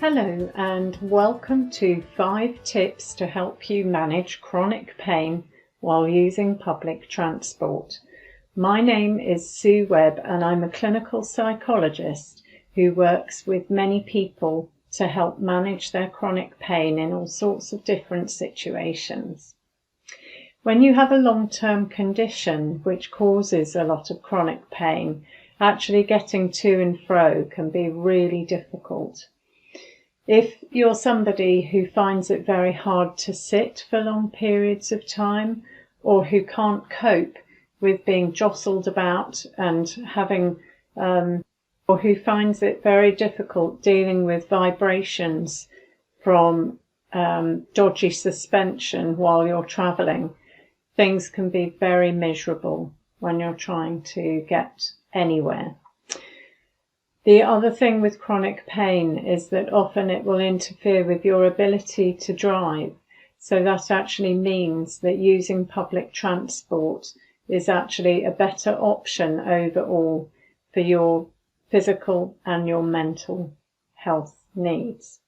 Hello and welcome to 5 tips to help you manage chronic pain while using public transport. My name is Sue Webb and I'm a clinical psychologist who works with many people to help manage their chronic pain in all sorts of different situations. When you have a long-term condition which causes a lot of chronic pain, actually getting to and fro can be really difficult. If you're somebody who finds it very hard to sit for long periods of time, or who can't cope with being jostled about and having, or who finds it very difficult dealing with vibrations from dodgy suspension while you're travelling, things can be very miserable when you're trying to get anywhere. The other thing with chronic pain is that often it will interfere with your ability to drive. So that actually means that using public transport is actually a better option overall for your physical and your mental health needs.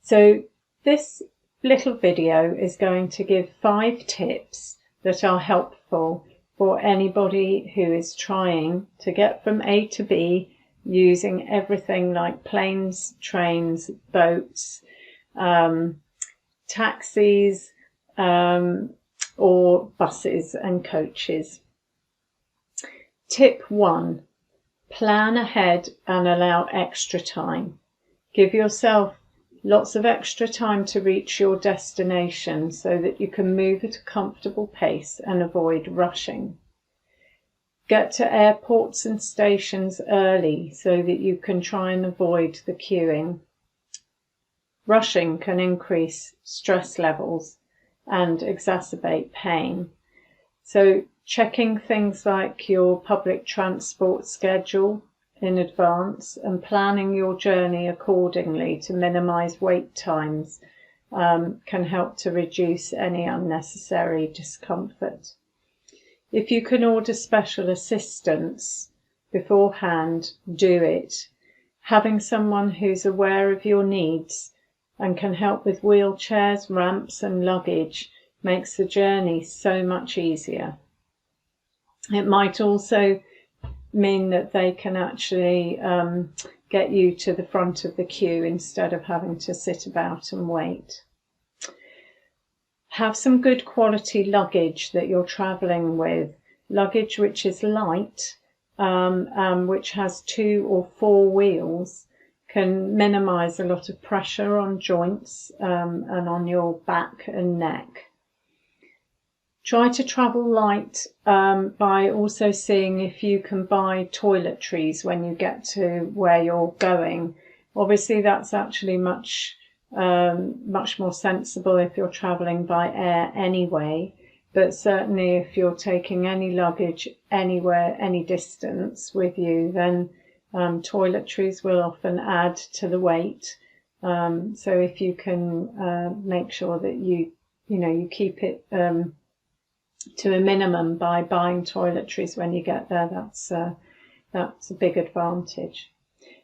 So this little video is going to give 5 tips that are helpful for anybody who is trying to get from A to B using everything like planes, trains, boats, taxis, or buses and coaches. Tip 1, plan ahead and allow extra time. Give yourself lots of extra time to reach your destination so that you can move at a comfortable pace and avoid rushing. Get to airports and stations early so that you can try and avoid the queuing. Rushing can increase stress levels and exacerbate pain. So checking things like your public transport schedule in advance and planning your journey accordingly to minimize wait times can help to reduce any unnecessary discomfort. If you can order special assistance beforehand, do it. Having someone who's aware of your needs and can help with wheelchairs, ramps and luggage makes the journey so much easier. It might also mean that they can actually get you to the front of the queue instead of having to sit about and wait. Have some good quality luggage that you're travelling with. Luggage which is light, which has 2 or 4 wheels, can minimise a lot of pressure on joints and on your back and neck. Try to travel light by also seeing if you can buy toiletries when you get to where you're going. Obviously that's actually much more sensible if you're travelling by air anyway, but certainly if you're taking any luggage anywhere, any distance with you, then toiletries will often add to the weight. So if you can make sure that you keep it to a minimum by buying toiletries when you get there, that's a big advantage.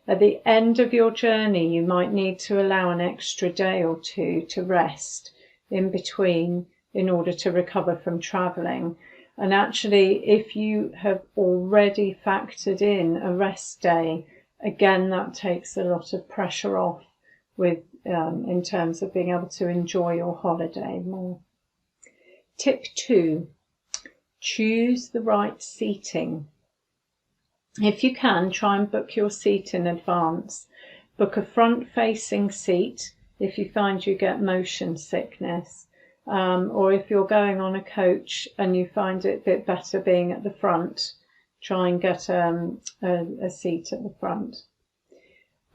At the end of your journey, you might need to allow an extra day or 2 to rest in between in order to recover from travelling. And actually, if you have already factored in a rest day, again, that takes a lot of pressure off with in terms of being able to enjoy your holiday more. Tip 2, choose the right seating. If you can, try and book your seat in advance. Book a front-facing seat if you find you get motion sickness, or if you're going on a coach and you find it a bit better being at the front, try and get a seat at the front.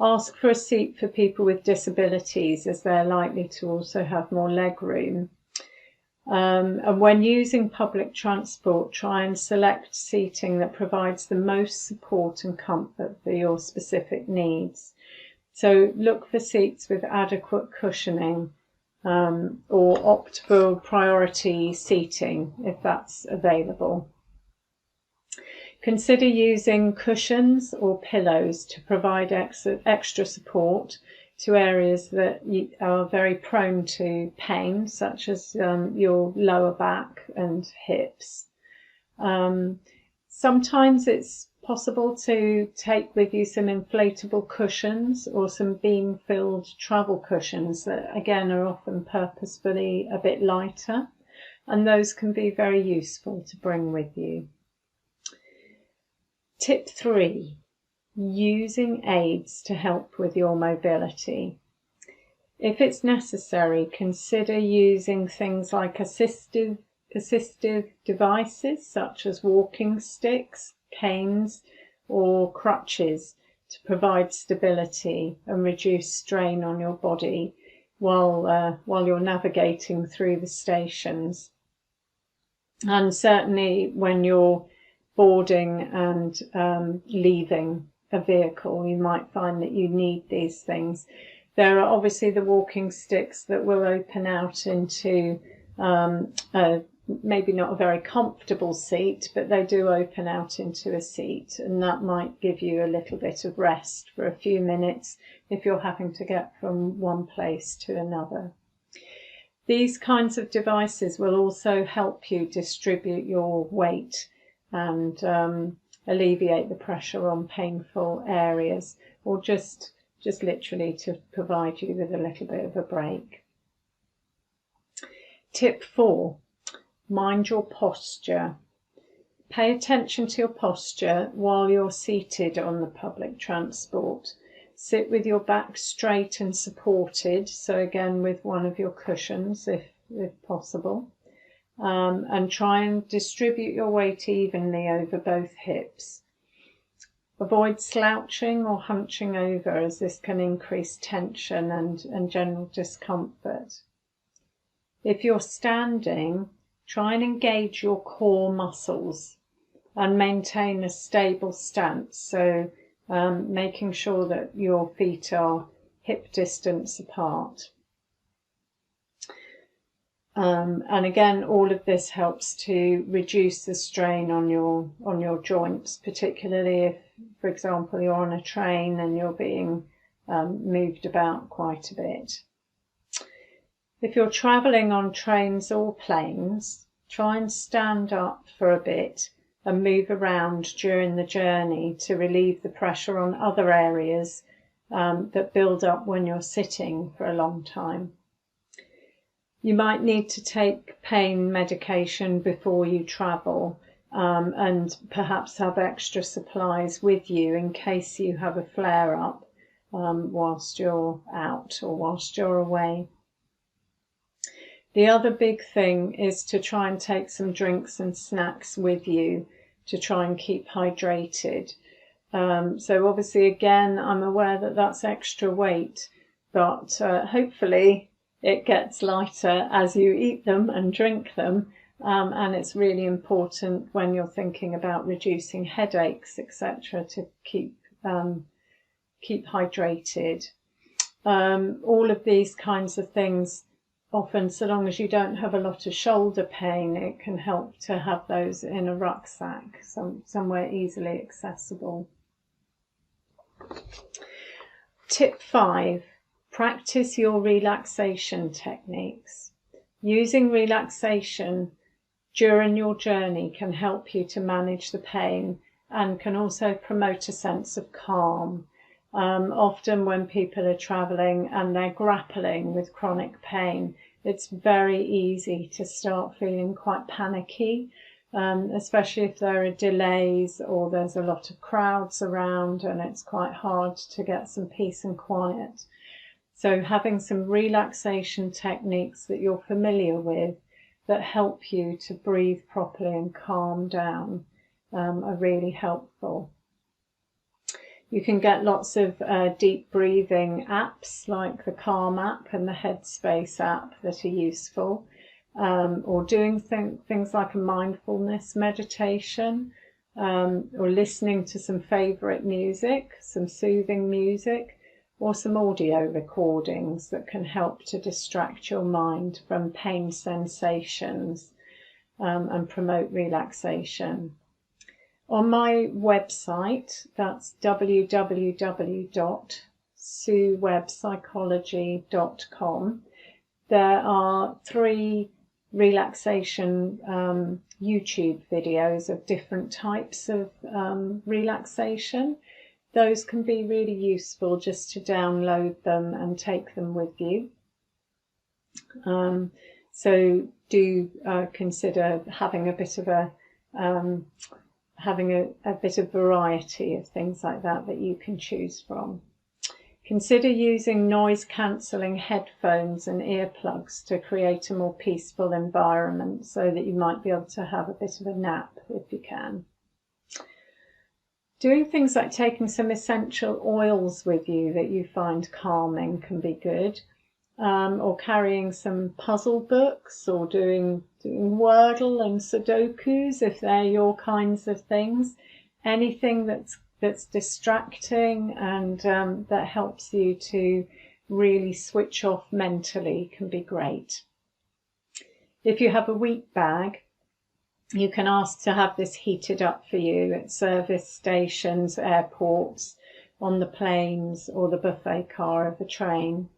Ask for a seat for people with disabilities, as they're likely to also have more leg room. And when using public transport, try and select seating that provides the most support and comfort for your specific needs. So look for seats with adequate cushioning, or opt for priority seating if that's available. Consider using cushions or pillows to provide extra support to areas that you are very prone to pain, such as your lower back and hips. Sometimes it's possible to take with you some inflatable cushions or some beam-filled travel cushions that again are often purposefully a bit lighter, and those can be very useful to bring with you. Tip 3, using aids to help with your mobility. If it's necessary, consider using things like assistive devices such as walking sticks, canes or crutches to provide stability and reduce strain on your body while you're navigating through the stations. And certainly when you're boarding and leaving a vehicle, you might find that you need these things. There are obviously the walking sticks that will open out into maybe not a very comfortable seat, but they do open out into a seat, and that might give you a little bit of rest for a few minutes if you're having to get from one place to another. These kinds of devices will also help you distribute your weight and alleviate the pressure on painful areas, or just literally to provide you with a little bit of a break. Tip 4, mind your posture. Pay attention to your posture while you're seated on the public transport. Sit with your back straight and supported, so again with one of your cushions if possible, and try and distribute your weight evenly over both hips. Avoid slouching or hunching over, as this can increase tension and general discomfort. If you're standing, try and engage your core muscles and maintain a stable stance, so making sure that your feet are hip distance apart. And again, all of this helps to reduce the strain on your joints, particularly if, for example, you're on a train and you're being moved about quite a bit. If you're travelling on trains or planes, try and stand up for a bit and move around during the journey to relieve the pressure on other areas that build up when you're sitting for a long time. You might need to take pain medication before you travel, and perhaps have extra supplies with you in case you have a flare-up whilst you're out or whilst you're away. The other big thing is to try and take some drinks and snacks with you to try and keep hydrated. So obviously, again, I'm aware that that's extra weight, but hopefully it gets lighter as you eat them and drink them. And it's really important when you're thinking about reducing headaches, etc., to keep hydrated. All of these kinds of things, often, so long as you don't have a lot of shoulder pain, it can help to have those in a rucksack, somewhere easily accessible. Tip 5, practice your relaxation techniques. Using relaxation during your journey can help you to manage the pain and can also promote a sense of calm. Often when people are travelling and they're grappling with chronic pain, it's very easy to start feeling quite panicky, especially if there are delays or there's a lot of crowds around and it's quite hard to get some peace and quiet. So having some relaxation techniques that you're familiar with that help you to breathe properly and calm down are really helpful. You can get lots of deep breathing apps like the Calm app and the Headspace app that are useful, or doing things like a mindfulness meditation, or listening to some favourite music, some soothing music, or some audio recordings that can help to distract your mind from pain sensations and promote relaxation. On my website, that's www.soulfully, suewebpsychology.com. There are 3 relaxation YouTube videos of different types of relaxation. Those can be really useful just to download them and take them with you. So do consider having a bit of a bit of variety of things like that you can choose from. Consider using noise cancelling headphones and earplugs to create a more peaceful environment so that you might be able to have a bit of a nap if you can. Doing things like taking some essential oils with you that you find calming can be good, or carrying some puzzle books, or doing Wordle and Sudokus if they're your kinds of things. Anything that's distracting and that helps you to really switch off mentally can be great. If you have a wheat bag, you can ask to have this heated up for you at service stations, airports, on the planes, or the buffet car of a train.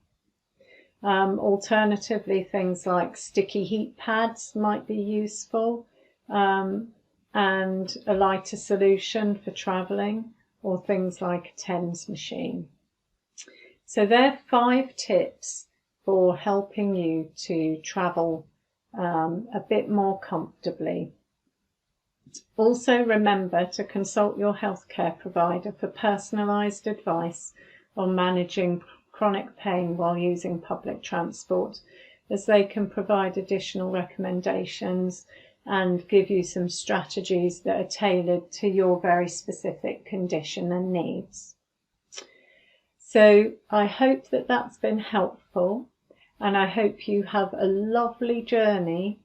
Alternatively, things like sticky heat pads might be useful, and a lighter solution for travelling, or things like a TENS machine. So there are 5 tips for helping you to travel a bit more comfortably. Also remember to consult your healthcare provider for personalised advice on managing chronic pain while using public transport, as they can provide additional recommendations and give you some strategies that are tailored to your very specific condition and needs. So I hope that that's been helpful, and I hope you have a lovely journey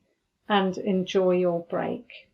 and enjoy your break.